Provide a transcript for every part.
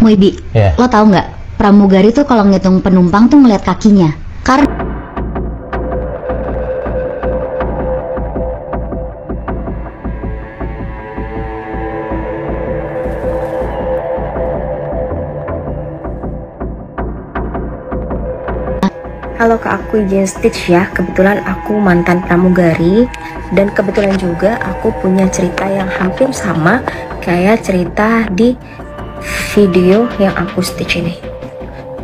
Wibi, lo tau nggak? Pramugari tuh kalau ngitung penumpang tuh ngeliat kakinya. Karena halo Kak, aku izin Stitch ya. Kebetulan aku mantan pramugari, dan kebetulan juga aku punya cerita yang hampir sama kayak cerita di video yang aku Stitch ini.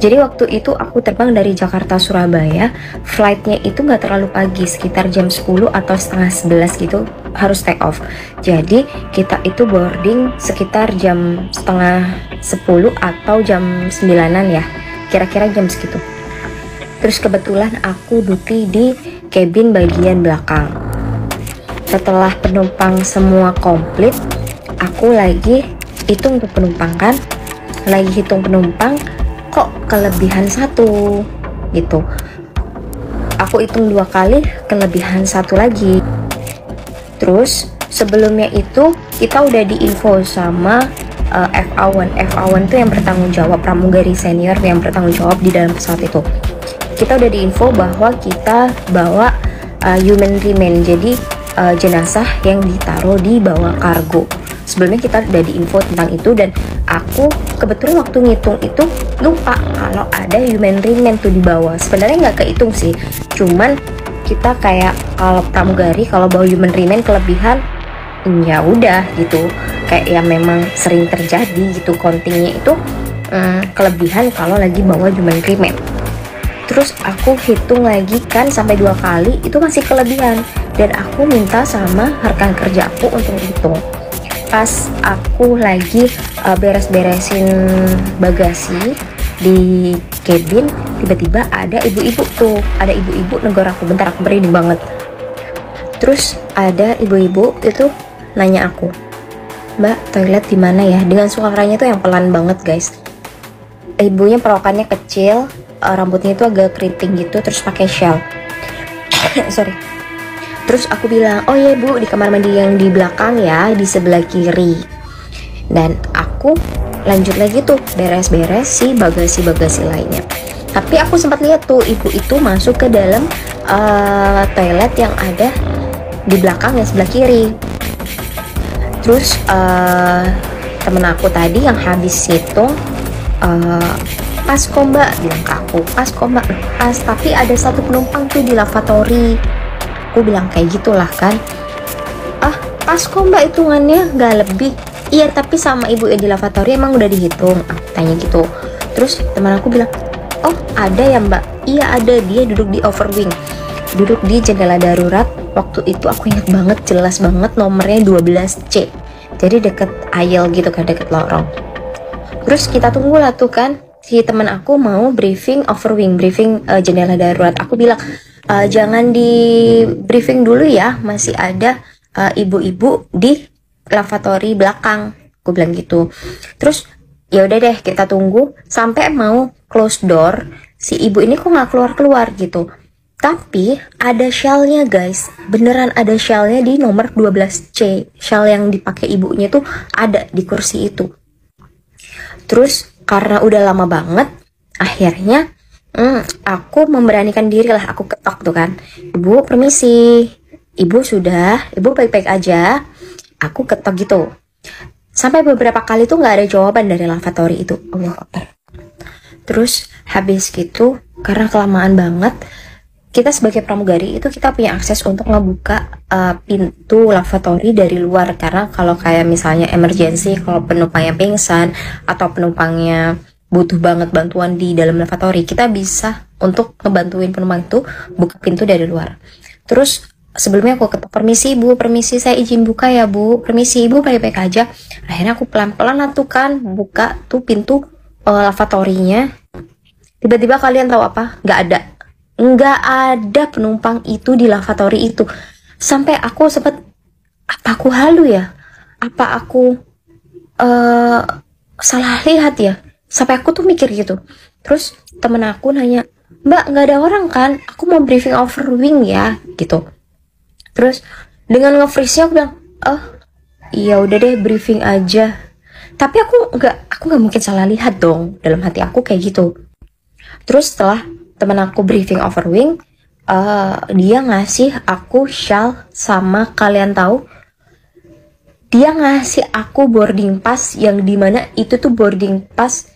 Jadi waktu itu aku terbang dari Jakarta Surabaya, flightnya itu nggak terlalu pagi, sekitar jam 10 atau setengah 11 gitu harus take off. Jadi kita itu boarding sekitar jam setengah 10 atau jam 9-an ya, kira-kira jam segitu. Terus kebetulan aku duty di cabin bagian belakang. Setelah penumpang semua komplit, aku lagi hitung untuk penumpang kan, lagi hitung penumpang, kok kelebihan satu gitu. Aku hitung 2 kali, kelebihan satu lagi. Terus sebelumnya itu kita udah diinfo sama FA1. FA1 itu yang bertanggung jawab, pramugari senior yang bertanggung jawab di dalam pesawat itu. Kita udah diinfo bahwa kita bawa human remain, jadi jenazah yang ditaruh di bawah kargo. Sebelumnya kita udah diinfo tentang itu, dan aku kebetulan waktu ngitung itu lupa kalau ada human remain tuh di bawah. Sebenarnya nggak kehitung sih, cuman kita kayak kalau pramugari kalau bawa human remain kelebihan, ya udah gitu, kayak yang memang sering terjadi gitu, countingnya itu kelebihan kalau lagi bawa human remain. Terus aku hitung lagi kan sampai 2 kali, itu masih kelebihan, dan aku minta sama rekan kerja aku untuk hitung. Pas aku lagi beres-beresin bagasi di cabin, tiba-tiba ada ibu-ibu tuh, ada ibu-ibu negor aku, bentar aku merinding banget. Terus ada ibu-ibu itu nanya aku, "Mbak, toilet di mana ya?" Dengan suaranya tuh yang pelan banget guys. Ibunya perawakannya kecil, rambutnya itu agak keriting gitu, terus pakai shawl. Sorry. Terus aku bilang, "Oh iya Bu, di kamar mandi yang di belakang ya, di sebelah kiri." Dan aku lanjut lagi tuh beres-beres si bagasi-bagasi lainnya. Tapi aku sempat lihat tuh ibu itu masuk ke dalam toilet yang ada di belakang yang sebelah kiri. Terus temen aku tadi yang habis hitung, "Pas kok Mbak," bilang ke aku, "Pas kok Mbak, pas, tapi ada satu penumpang tuh di lavatory." Aku bilang kayak gitulah kan. "Ah, pas kok Mbak hitungannya, nggak lebih." "Iya, tapi sama ibu yang di lavatory emang udah dihitung," aku tanya gitu. Terus teman aku bilang, "Oh ada ya Mbak?" "Iya ada, dia duduk di overwing, duduk di jendela darurat." Waktu itu aku ingat banget, jelas banget, nomornya 12C, jadi deket aisle gitu kan, deket lorong. Terus kita tunggulah tuh kan, si teman aku mau briefing overwing, briefing jendela darurat. Aku bilang, "Jangan di briefing dulu ya, masih ada ibu-ibu di lavatory belakang," aku bilang gitu. Terus ya udah deh, kita tunggu sampai mau close door, si ibu ini kok nggak keluar-keluar gitu. Tapi ada shellnya guys, beneran ada shellnya di nomor 12C. Shell yang dipakai ibunya tuh ada di kursi itu. Terus karena udah lama banget, akhirnya aku memberanikan diri lah, aku ketok tuh kan, "Ibu permisi, ibu sudah, ibu baik-baik aja." Aku ketok gitu. Sampai beberapa kali tuh nggak ada jawaban dari lavatory itu. Allah Akbar. Terus habis gitu, karena kelamaan banget, kita sebagai pramugari itu kita punya akses untuk ngebuka pintu lavatory dari luar. Karena kalau kayak misalnya emergency, kalau penumpangnya pingsan atau penumpangnya butuh banget bantuan di dalam lavatory, kita bisa untuk ngebantuin penumpang itu buka pintu dari luar. Terus sebelumnya aku ketok, "Permisi Bu, permisi, saya izin buka ya Bu, permisi Ibu baik-baik aja." Akhirnya aku pelan-pelan tuh kan buka tuh pintu lavatorynya. Tiba-tiba kalian tahu apa? Nggak ada penumpang itu di lavatory itu. Sampai aku sempet, apa aku halu ya? Apa aku salah lihat ya? Sampai aku tuh mikir gitu. Terus temen aku nanya, "Mbak, nggak ada orang kan? Aku mau briefing overwing ya," gitu. Terus dengan nge-freeze-nya aku bilang, "Oh iya udah deh, briefing aja." Tapi aku nggak mungkin salah lihat dong, dalam hati aku kayak gitu. Terus setelah temen aku briefing Overwing, dia ngasih aku shawl, sama kalian tahu dia ngasih aku boarding pass yang dimana itu tuh boarding pass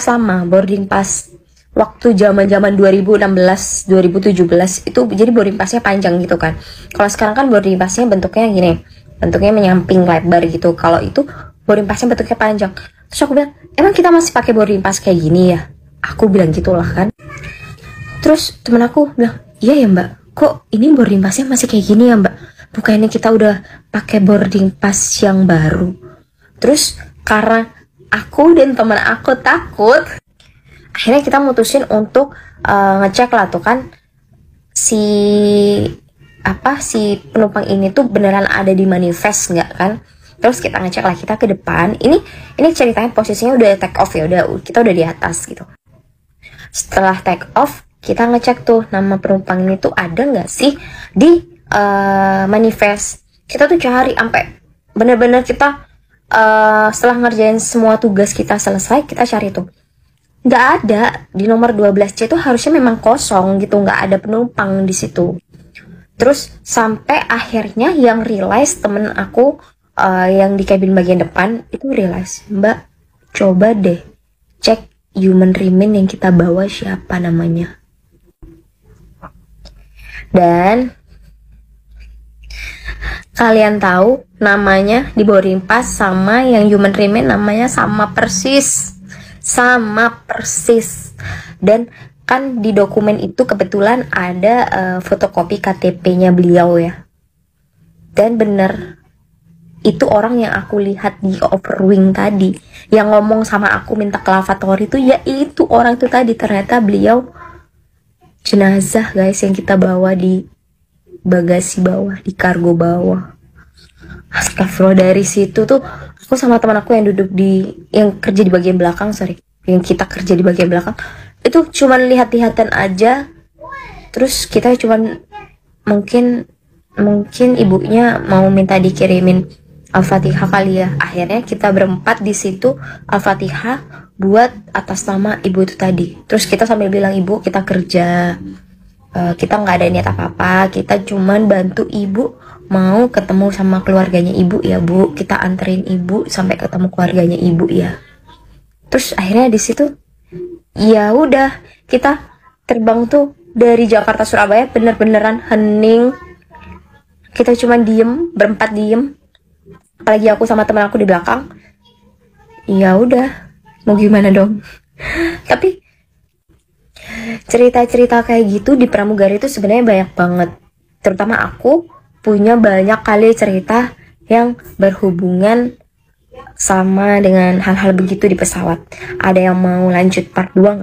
lama, boarding pass waktu zaman 2016 2017 itu, jadi boarding passnya panjang gitu kan. Kalau sekarang kan boarding passnya bentuknya gini, bentuknya menyamping lebar gitu. Kalau itu boarding passnya bentuknya panjang. Terus aku bilang, emang kita masih pakai boarding pass kayak gini ya? Aku bilang gitulah kan. Terus temen aku bilang, iya ya mbak, kok ini boarding passnya masih kayak gini ya mbak? Bukannya kita udah pakai boarding pass yang baru? Terus karena aku dan temen aku takut, akhirnya kita mutusin untuk ngecek lah tuh kan si penumpang ini tuh beneran ada di manifest nggak kan. Terus kita ngecek lah, kita ke depan. Ini ceritanya posisinya udah take off ya, kita udah di atas gitu. Setelah take off, kita ngecek tuh nama penumpang ini tuh ada nggak sih di manifest. Kita tuh cari sampai bener-bener kita setelah ngerjain semua tugas kita selesai, kita cari tuh nggak ada. Di nomor 12C itu harusnya memang kosong gitu, nggak ada penumpang di situ. Terus sampai akhirnya yang realize temen aku yang di cabin bagian depan itu realize, mbak coba deh cek human remain yang kita bawa siapa namanya. Dan kalian tahu namanya di boarding pass sama yang human remain namanya sama persis. Dan kan di dokumen itu kebetulan ada fotokopi KTP-nya beliau ya. Dan bener itu orang yang aku lihat di Overwing tadi, yang ngomong sama aku minta ke lavatory itu, ya itu orang itu tadi. Ternyata beliau jenazah guys, yang kita bawa di bagasi bawah, di kargo bawah. Astagfirullah. Dari situ tuh aku sama teman aku yang duduk yang kerja di bagian belakang, yang kita kerja di bagian belakang, itu cuman lihat-lihatan aja. Terus kita cuman mungkin ibunya mau minta dikirimin Al-Fatihah kali ya. Akhirnya kita berempat di situ Al-Fatihah buat atas nama ibu itu tadi. Terus kita sambil bilang, ibu kita kerja, kita nggak ada niat apa-apa, kita cuman bantu ibu mau ketemu sama keluarganya ibu ya bu, kita anterin ibu sampai ketemu keluarganya ibu ya. Terus akhirnya di situ ya udah, kita terbang tuh dari Jakarta Surabaya, bener-beneran hening. Kita cuman diem, berempat diem, apalagi aku sama teman aku di belakang. Ya udah, mau gimana dong. Tapi cerita-cerita kayak gitu di pramugari itu sebenarnya banyak banget. Terutama aku punya banyak kali cerita yang berhubungan sama dengan hal-hal begitu di pesawat. Ada yang mau lanjut part 2 nggak?